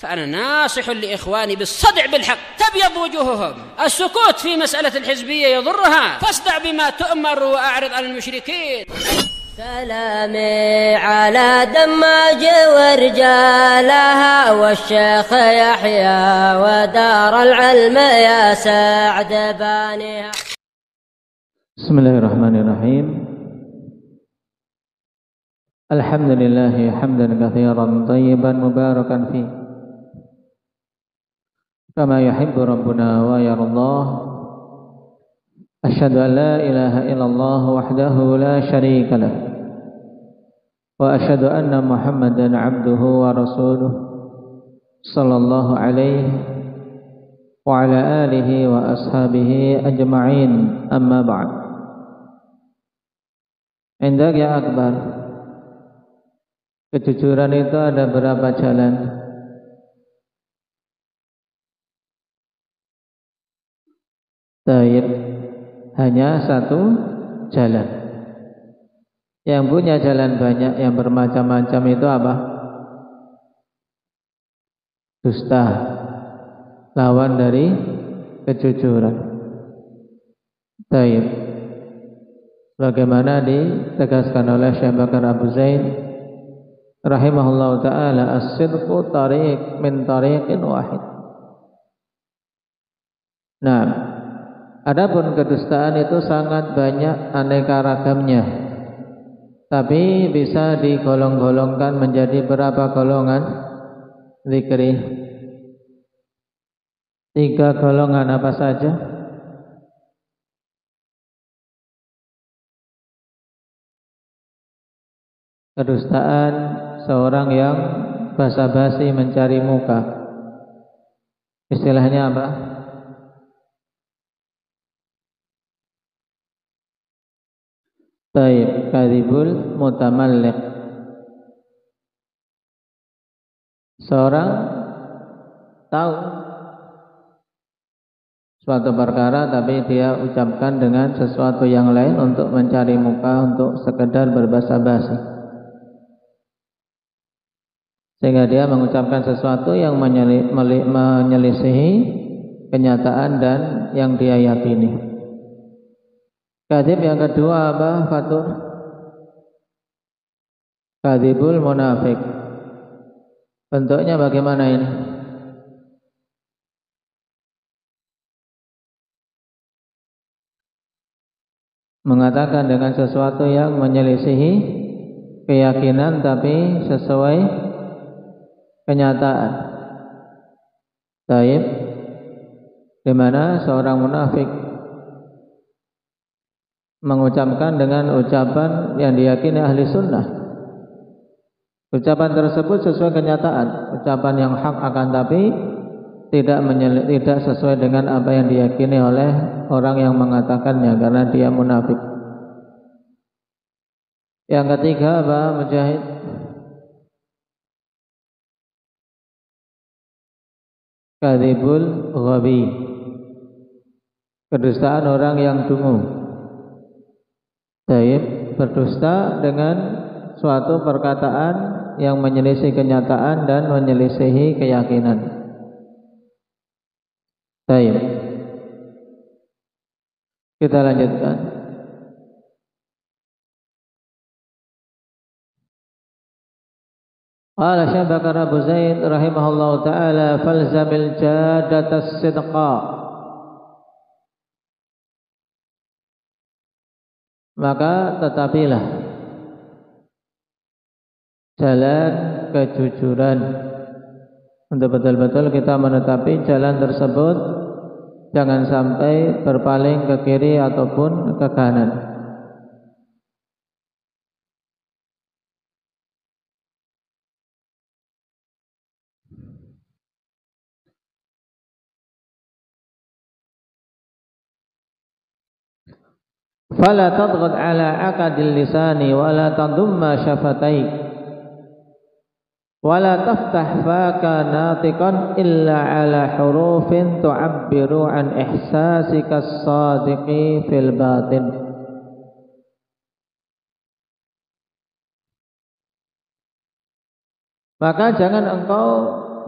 فأنا ناصح لإخواني بالصدع بالحق تبيض وجوههم. السكوت في مسألة الحزبية يضرها، فاصدع بما تؤمر وأعرض عن المشركين. سلامي على دماج ورجالها والشيخ يحيى ودار العلم يا سعد بانيها. بسم الله الرحمن الرحيم. الحمد لله حمدا كثيرا طيبا مباركا فيه كما يحب ربنا ويرضاه. أشهد أن لا إله إلا الله وحده لا شريك له وأشهد أن محمدا عبده ورسوله صلى الله عليه وعلى آله وأصحابه أجمعين. أما بعد. Indak ya akbar, kejujuran itu ada berapa jalan? Taib, hanya satu jalan. Yang punya jalan banyak, yang bermacam-macam itu apa? Dusta, lawan dari kejujuran. Taib, bagaimana ditegaskan oleh Syekh Bakar Abu Zaid rahimahullahu ta'ala, as-sidqu tariq min tariqin wahid. Nah, adapun kedustaan itu sangat banyak aneka ragamnya, tapi bisa digolong-golongkan menjadi berapa golongan? Zikri 3 golongan apa saja? Kedustaan seorang yang basa-basi mencari muka, istilahnya apa? Taib, kadhibul mutamalliq. Seorang tahu suatu perkara tapi dia ucapkan dengan sesuatu yang lain untuk mencari muka, untuk sekedar berbasa-basi, sehingga dia mengucapkan sesuatu yang menyelisihi kenyataan dan yang dia yakini. Kadzib yang kedua apa, Fatur? Kadzibul munafik. Bentuknya bagaimana ini? Mengatakan dengan sesuatu yang menyelisihi keyakinan tapi sesuai kenyataan. Taib, di mana seorang munafik mengucapkan dengan ucapan yang diyakini ahli sunnah. Ucapan tersebut sesuai kenyataan, ucapan yang hak, akan tapi tidak sesuai dengan apa yang diyakini oleh orang yang mengatakannya, karena dia munafik. Yang ketiga apa, Mujahid? Kadzibul ghabi, kedustaan orang yang dungu. Taib, berdusta dengan suatu perkataan yang menyelisih kenyataan dan menyelisihi keyakinan. Taib, kita lanjutkan. Qala Syekh Bakar Abu Zaid rahimahullahu ta'ala, falzamil jadatas sidqa. Maka tetapilah jalan kejujuran, untuk betul-betul kita menetapi jalan tersebut, jangan sampai berpaling ke kiri ataupun ke kanan. Fala tadghad ala aqadil lisani wala tadumma syafatai wala taftah faka natiqan illa ala hurufin tu'abbiru an ihsasika as-sadiqi fil batin. Maka jangan engkau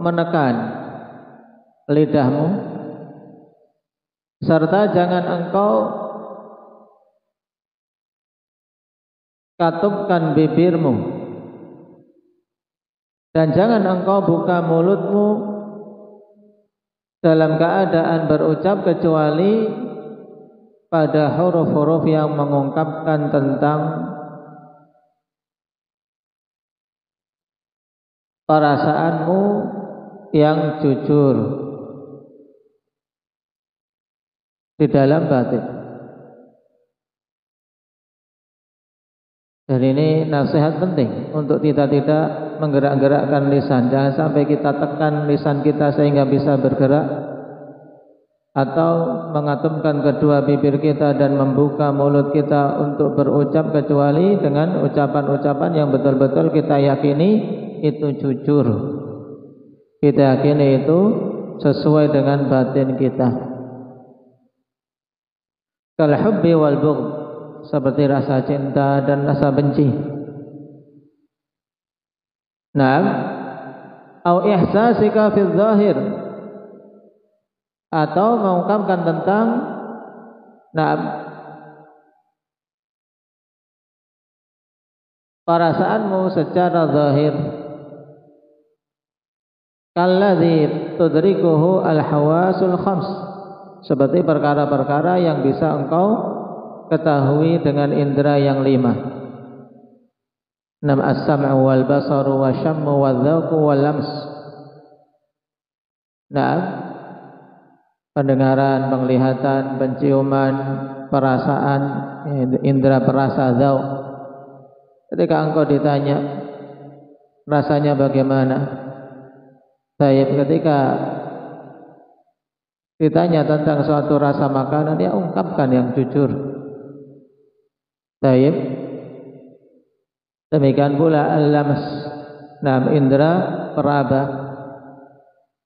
menekan lidahmu, serta jangan engkau katupkan bibirmu, dan jangan engkau buka mulutmu dalam keadaan berucap kecuali pada huruf-huruf yang mengungkapkan tentang perasaanmu yang jujur di dalam batin. Dan ini nasihat penting untuk kita tidak menggerak-gerakkan lisan. Jangan sampai kita tekan lisan kita sehingga bisa bergerak, atau mengatumkan kedua bibir kita dan membuka mulut kita untuk berucap kecuali dengan ucapan-ucapan yang betul-betul kita yakini itu jujur, kita yakini itu sesuai dengan batin kita. Kal hubbi wal bughd, seperti rasa cinta dan rasa benci. Naam, au ihsasika fil zahir, atau mengungkapkan tentang perasaanmu secara zahir. Kalladzi tudrikuhu al-hawasul khams, seperti perkara-perkara yang bisa engkau ketahui dengan indera yang 5. As-sam'u wal basaru wasyammu wadzauqu wal lams. Pendengaran, penglihatan, penciuman, perasaan, indera perasa dzauq. Ketika engkau ditanya rasanya bagaimana, ketika ditanya tentang suatu rasa makanan, dia ungkapkan yang jujur. Demikian pula al-lams, indera peraba.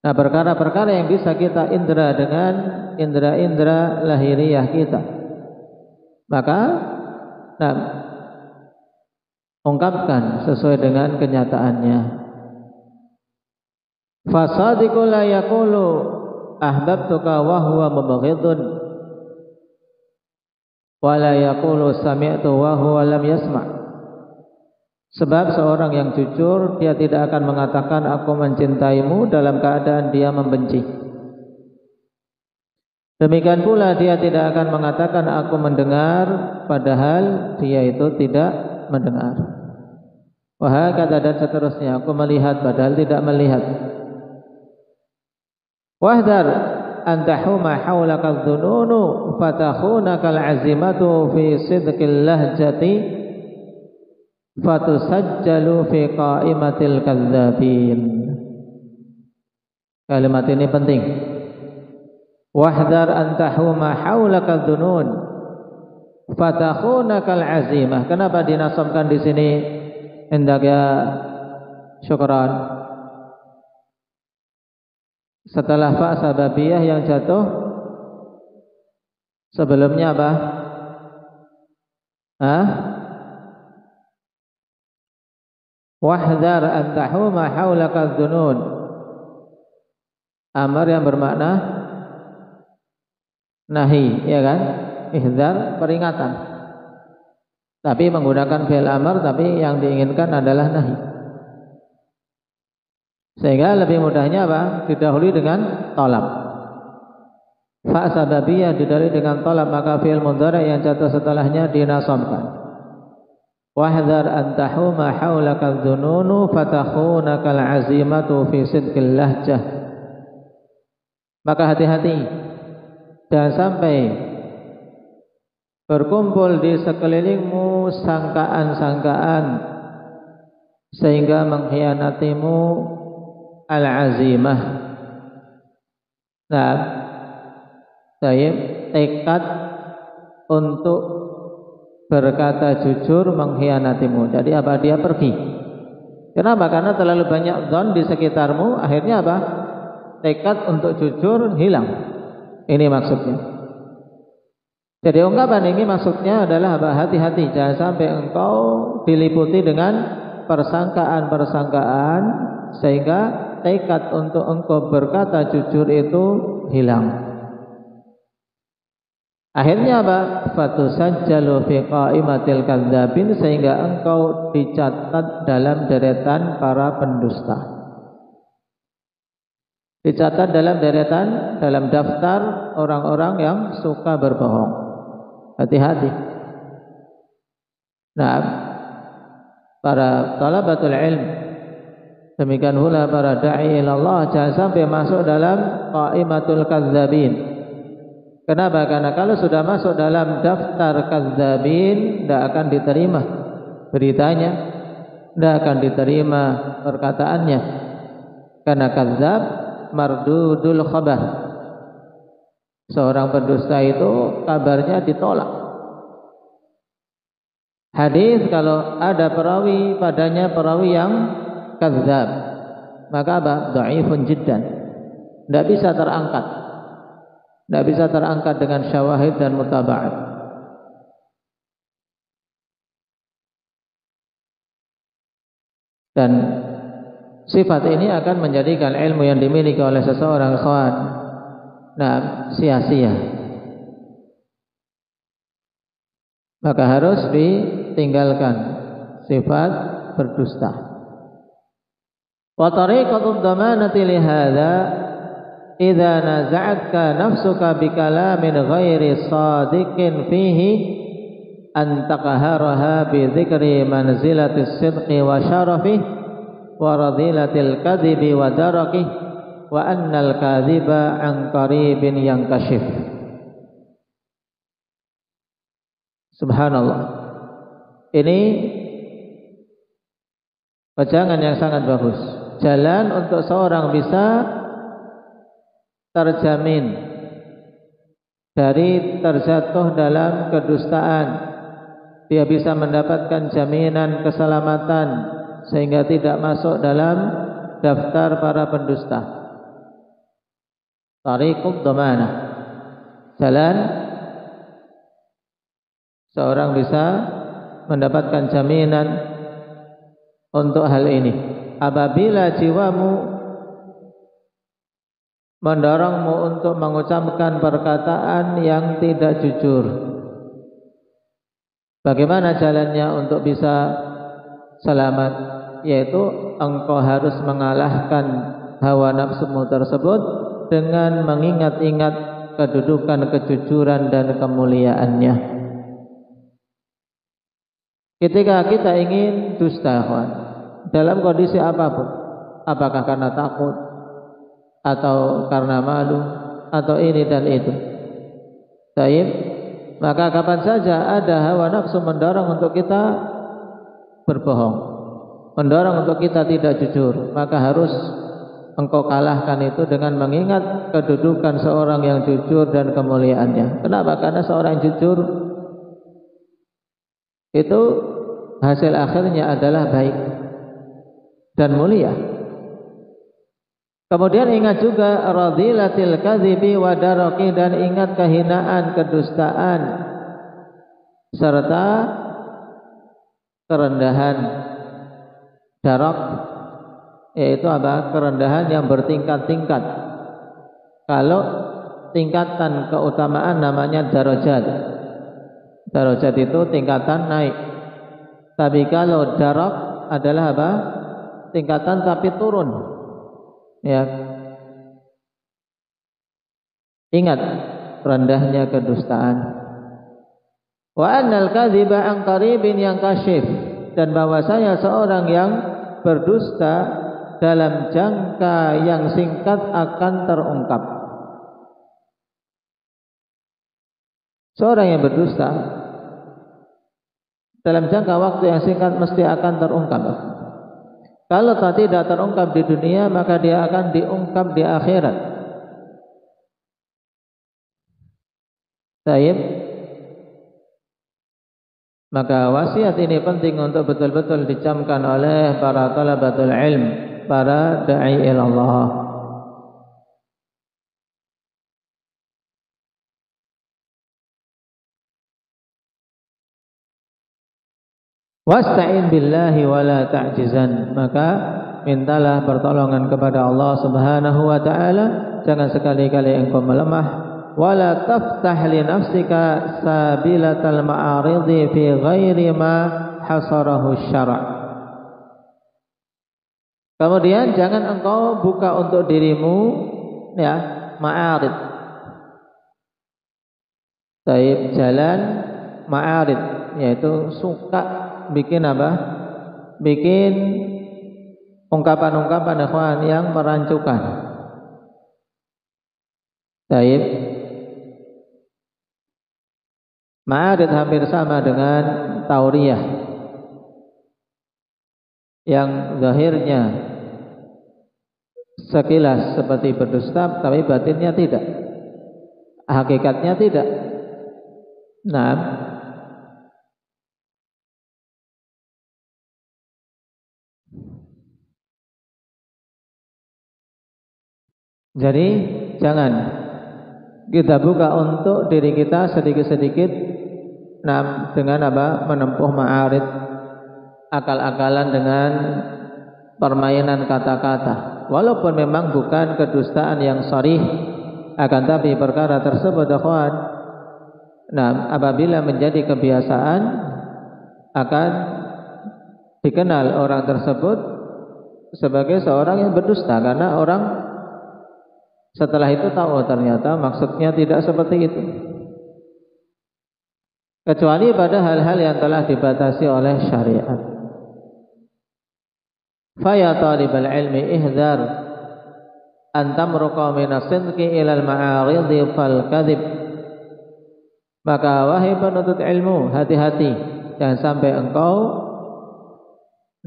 Perkara-perkara yang bisa kita indera dengan indera-indera lahiriah kita, maka ungkapkan sesuai dengan kenyataannya. Fasadiqu la yaqulu ahbabtuka wa huwa mubghidun, wa la yaqulu sami'tu wa huwa lam yasma'. Sebab seorang yang jujur, dia tidak akan mengatakan aku mencintaimu dalam keadaan dia membenci. Demikian pula dia tidak akan mengatakan aku mendengar padahal dia itu tidak mendengar. Wahai kata dan seterusnya, aku melihat padahal tidak melihat. Wahdar an tahuma haulaka dzununu fatakhunaka al-azimatu fi sidqil lahjati fatusajjalu fi qaimatil kadzdzabin. Kalimat ini penting. Wahdar an tahuma haulaka dzunun fatakhunaka al-azimah. Kenapa dinasabkan di sini? Hendak ya syukran. Setelah fa sababiyah yang jatuh, sebelumnya apa? Wahdar an tahuma haulaka dzunun. Amar yang bermakna nahi, ya kan? Ihdzar, peringatan. Tapi menggunakan fi'il amar, tapi yang diinginkan adalah nahi. Sehingga lebih mudahnya apa? Didahului dengan talab. Fa sababiyah didahului dengan talab, maka fi'il mudhari' yang jatuh setelahnya dinasabkan. Wahdhar an tahuma haulaka dzununu fatakhunaka al-azimatu fi sidqil lahjah. Maka hati-hati, jangan sampai berkumpul di sekelilingmu sangkaan-sangkaan sehingga mengkhianatimu al-azimah. Tekad untuk berkata jujur mengkhianatimu. Jadi apa? Dia pergi. Kenapa? Karena terlalu banyak dzon di sekitarmu. Akhirnya apa? Tekad untuk jujur hilang. Ini maksudnya. Jadi ungkapan ini maksudnya adalah apa? Hati-hati, jangan sampai engkau diliputi dengan persangkaan-persangkaan sehingga tekad untuk engkau berkata jujur itu hilang. Akhirnya apa? Fatusajjalu fi qaimatil kadzdzabin, sehingga engkau dicatat dalam deretan para pendusta. Dicatat dalam deretan, dalam daftar orang-orang yang suka berbohong. Hati-hati. Nah, para talabatul ilm, demikian pula para da'i ilallah, jangan sampai masuk dalam qaimatul kadzdzabin. Kenapa? Karena kalau sudah masuk dalam daftar kadzdzabin, tidak akan diterima beritanya, tidak akan diterima perkataannya. Karena kadzdzab mardudul khabar. Seorang pendusta itu kabarnya ditolak. Hadis kalau ada perawi padanya perawi yang kadzdzab, maka apa? Dhaifun jiddan. Tidak bisa terangkat. Tidak bisa terangkat dengan syawahid dan mutaba'at. Dan sifat ini akan menjadikan ilmu yang dimiliki oleh seseorang ikhwan sia-sia. Maka harus ditinggalkan sifat berdusta. Wa tariqatud dhamanati li hadza idza naza'atka nafsuka bi kalamin ghairi sadiqin fihi an taqharaha bi dzikri manzilatis sidqi wa syarafihi wa radilatil kadhibi wa darakihi wa annal kadhiba an qaribin yankashif. Subhanallah. Ini wejangan yang sangat bagus. Jalan untuk seorang bisa terjamin dari terjatuh dalam kedustaan. Dia bisa mendapatkan jaminan keselamatan sehingga tidak masuk dalam daftar para pendusta. Tariqud dhamanah. Jalan seorang bisa mendapatkan jaminan untuk hal ini. Apabila jiwamu mendorongmu untuk mengucapkan perkataan yang tidak jujur, bagaimana jalannya untuk bisa selamat? Yaitu engkau harus mengalahkan hawa nafsumu tersebut dengan mengingat-ingat kedudukan kejujuran dan kemuliaannya. Ketika kita ingin dusta, dalam kondisi apapun, apakah karena takut atau karena malu atau ini dan itu, baik, maka kapan saja ada hawa nafsu mendorong untuk kita berbohong, mendorong untuk kita tidak jujur, maka harus engkau kalahkan itu dengan mengingat kedudukan seorang yang jujur dan kemuliaannya. Kenapa? Karena seorang yang jujur itu hasil akhirnya adalah baik dan mulia. Kemudian ingat juga radilatil kadhibi wa daraki, dan ingat kehinaan, kedustaan serta kerendahan. Darak yaitu apa? Kerendahan yang bertingkat-tingkat. Kalau tingkatan keutamaan namanya darajat. Darajat itu tingkatan naik. Tapi kalau darak adalah apa? Tingkatan tapi turun. Ya. Ingat rendahnya kedustaan. Wa annal kadhiba an qaribin yankashif, dan bahwasanya seorang yang berdusta dalam jangka yang singkat akan terungkap. Seorang yang berdusta dalam jangka waktu yang singkat mesti akan terungkap. Kalau tidak terungkap di dunia, maka dia akan diungkap di akhirat. Baik. Maka wasiat ini penting untuk betul-betul dicamkan oleh para talabatul ilm, para da'i ilallah. Wasta'in billahi wala ta'jizan. Maka mintalah pertolongan kepada Allah Subhanahu wa taala, jangan sekali-kali engkau melemah. Wala taftah li nafsika sabilatal ma'aridi fi ghairi ma hasarahu syara'. Kemudian jangan engkau buka untuk dirimu ya ma'arid. Taib jalan ma'arid, yaitu suka bikin apa? Bikin ungkapan-ungkapan ikhwan yang merancukan. Taib ma'arid hampir sama dengan tauriyah, yang zahirnya sekilas seperti berdusta, tapi batinnya tidak, hakikatnya tidak. Nah, jadi jangan kita buka untuk diri kita sedikit-sedikit dengan apa? Menempuh ma'arid, akal-akalan dengan permainan kata-kata. Walaupun memang bukan kedustaan yang sharih, akan tapi perkara tersebut ikhwan, apabila menjadi kebiasaan akan dikenal orang tersebut sebagai seorang yang berdusta, karena orang setelah itu tahu ternyata maksudnya tidak seperti itu. Kecuali pada hal-hal yang telah dibatasi oleh syariat. Faya talibal ilmi ihdar an tamruqa min as-sidqi ila al-ma'aridi fal kadhib. Maka wahai penuntut ilmu, hati-hati, jangan sampai engkau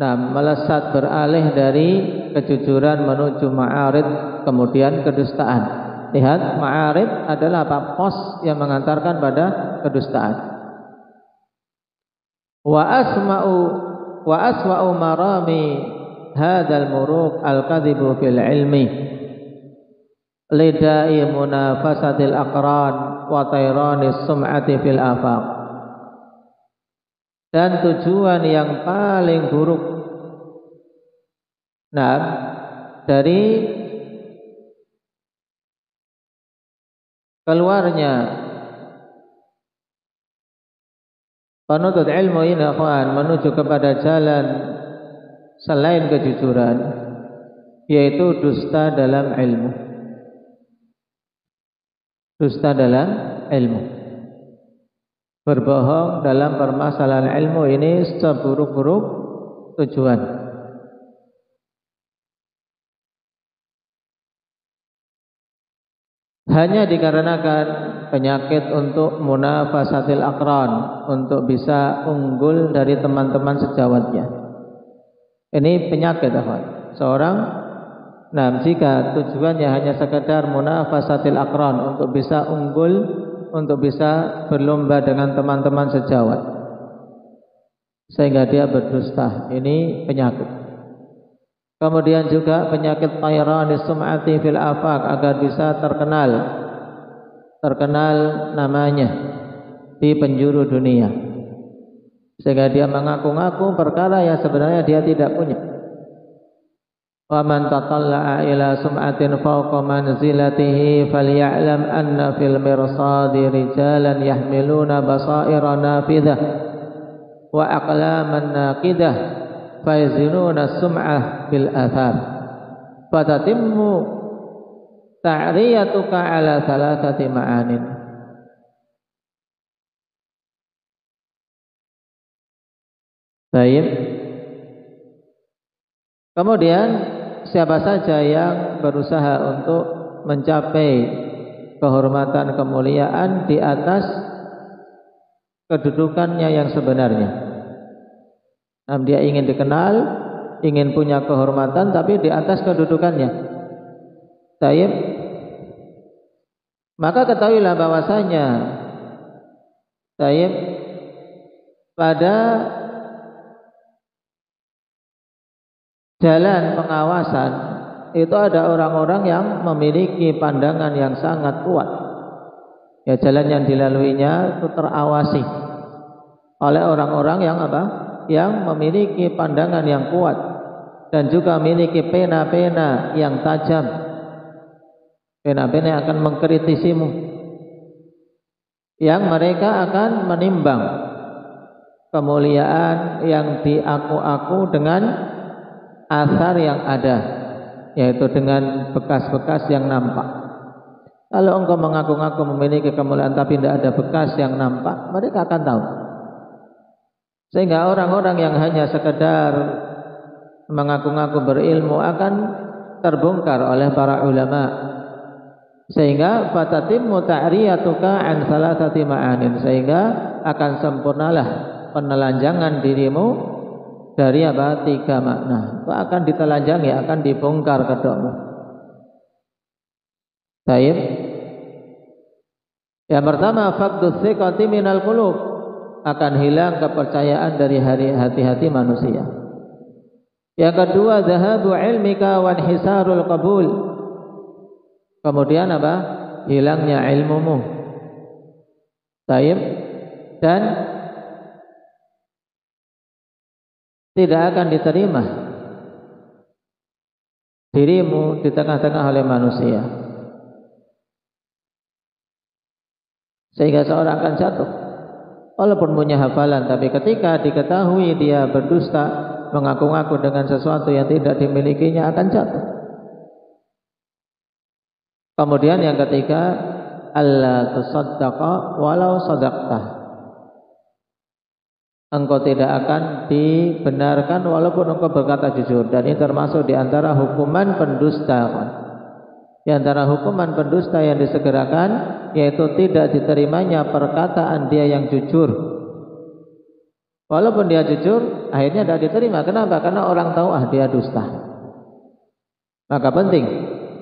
melesat beralih dari kejujuran menuju ma'arid kemudian kedustaan. Lihat, ma'arid adalah pos yang mengantarkan pada kedustaan. Wa asma'u marami hadzal muruq al-kadhibu fil ilmi lidai munafasatil aqran wa tayranis sum'ati fil afaq. Dan tujuan yang paling buruk dari keluarnya penuntut ilmu ini ikhwan menuju kepada jalan selain kejujuran, yaitu dusta dalam ilmu. Dusta dalam ilmu, berbohong dalam permasalahan ilmu, ini seburuk-buruk tujuan. Hanya dikarenakan penyakit untuk munafasatil aqran, untuk bisa unggul dari teman-teman sejawatnya. Ini penyakit ikhwan. Seorang jika tujuannya hanya sekedar munafasatil aqran, untuk bisa unggul, untuk bisa berlomba dengan teman-teman sejawat, sehingga dia berdusta, ini penyakit. Kemudian juga penyakit tayranis sum'ati fil afaq, agar bisa terkenal namanya di penjuru dunia, sehingga dia mengaku-ngaku perkara yang sebenarnya dia tidak punya. Wa man tatalla'a ila sum'atin fawqa manzilatihi falya'lam anna fil mirsadi rijalan yahmiluna basaira nafidah wa aqlaman naqidah fayazinuna sum'ah bil athar fatatimmu ta'riyatuka ala thalathati ma'anin. Baik. Kemudian siapa saja yang berusaha untuk mencapai kehormatan, kemuliaan di atas kedudukannya yang sebenarnya. Dia ingin dikenal, ingin punya kehormatan, tapi di atas kedudukannya. Taib. Maka ketahuilah bahwasanya taib, pada jalan pengawasan itu ada orang-orang yang memiliki pandangan yang sangat kuat. Ya, jalan yang dilaluinya itu terawasi oleh orang-orang yang apa? Yang memiliki pandangan yang kuat. dan juga memiliki pena-pena yang tajam. Pena-pena yang akan mengkritisimu, yang mereka akan menimbang kemuliaan yang diaku-aku dengan asar yang ada, yaitu dengan bekas-bekas yang nampak. Kalau engkau mengaku-ngaku memiliki kemuliaan tapi tidak ada bekas yang nampak, mereka akan tahu. Sehingga orang-orang yang hanya sekedar mengaku-ngaku berilmu akan terbongkar oleh para ulama. Sehingga fatatimmu ta'riyatuka an salasati ma'anin, sehingga akan sempurnalah penelanjangan dirimu dari apa? 3 makna. Itu akan ditelanjangi, akan dibongkar kedokmu. Baik. Yang pertama, faqdus thiqati minal qulub, akan hilang kepercayaan dari hati-hati manusia. Yang kedua, dhahabu ilmika wa inhisarul qabul. Kemudian apa? Hilangnya ilmumu. Baik. Dan tidak akan diterima dirimu di tengah-tengah oleh manusia, sehingga seorang akan jatuh walaupun punya hafalan, tapi ketika diketahui dia berdusta, mengaku-ngaku dengan sesuatu yang tidak dimilikinya, akan jatuh. Kemudian yang ketiga, alla tusaddaqa walau sadaqta, engkau tidak akan dibenarkan walaupun engkau berkata jujur. Dan ini termasuk di antara hukuman pendusta. Di antara hukuman pendusta yang disegerakan, yaitu tidak diterimanya perkataan dia yang jujur. Walaupun dia jujur, akhirnya tidak diterima. Kenapa? Karena orang tahu dia dusta. Maka penting,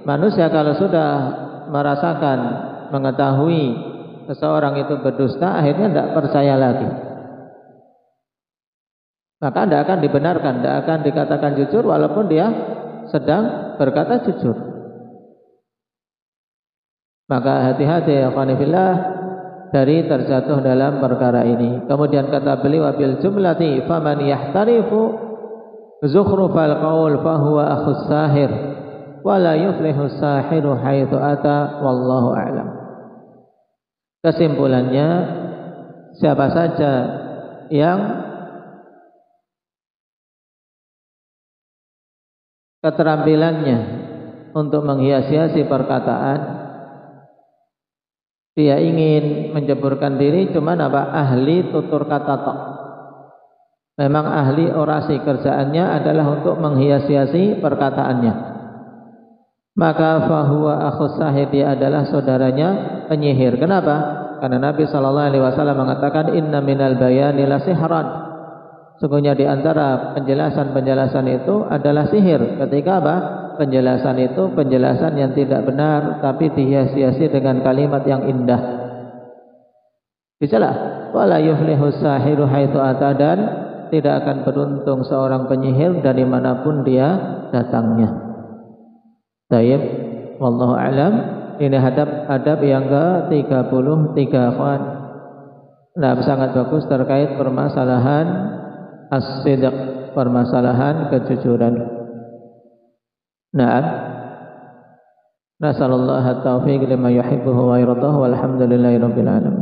manusia kalau sudah merasakan, mengetahui seseorang itu berdusta, akhirnya tidak percaya lagi. Maka tidak akan dibenarkan, tidak akan dikatakan jujur walaupun dia sedang berkata jujur. Maka hati-hati ya ikhwanifillah dari terjatuh dalam perkara ini. Kemudian kata beliau, wabil jumlati faman yahtarifu zukhrufal qaul fahuwa akhus sahir wala yuflihu sahiru haitsu ata wallahu a'lam. Kesimpulannya, siapa saja yang keterampilannya untuk menghias-hiasi perkataan, dia ingin menjeburkan diri cuman apa? Ahli tutur kata tok. Memang ahli orasi, kerjaannya adalah untuk menghias-hiasi perkataannya. Maka fahuwa akhus sahir, dia adalah saudaranya penyihir. Kenapa? Karena Nabi SAW mengatakan inna minal bayani la sihran. Sungguhnya di antara penjelasan-penjelasan itu adalah sihir. Ketika apa? Penjelasan itu penjelasan yang tidak benar, tapi dihias-hiasi dengan kalimat yang indah. Bisalah, wala yuflihu sahiru haitsu ata, dan tidak akan beruntung seorang penyihir dari manapun dia datangnya. Baik, wallahu a'lam. Ini adab yang ke-33, kawan. Nah, sangat bagus terkait permasalahan as-sidq, permasalahan kejujuran. Naam. Nasallallahu at-taufiq lima yuhibbuhu wa yardahu, walhamdulillahirabbil alamin.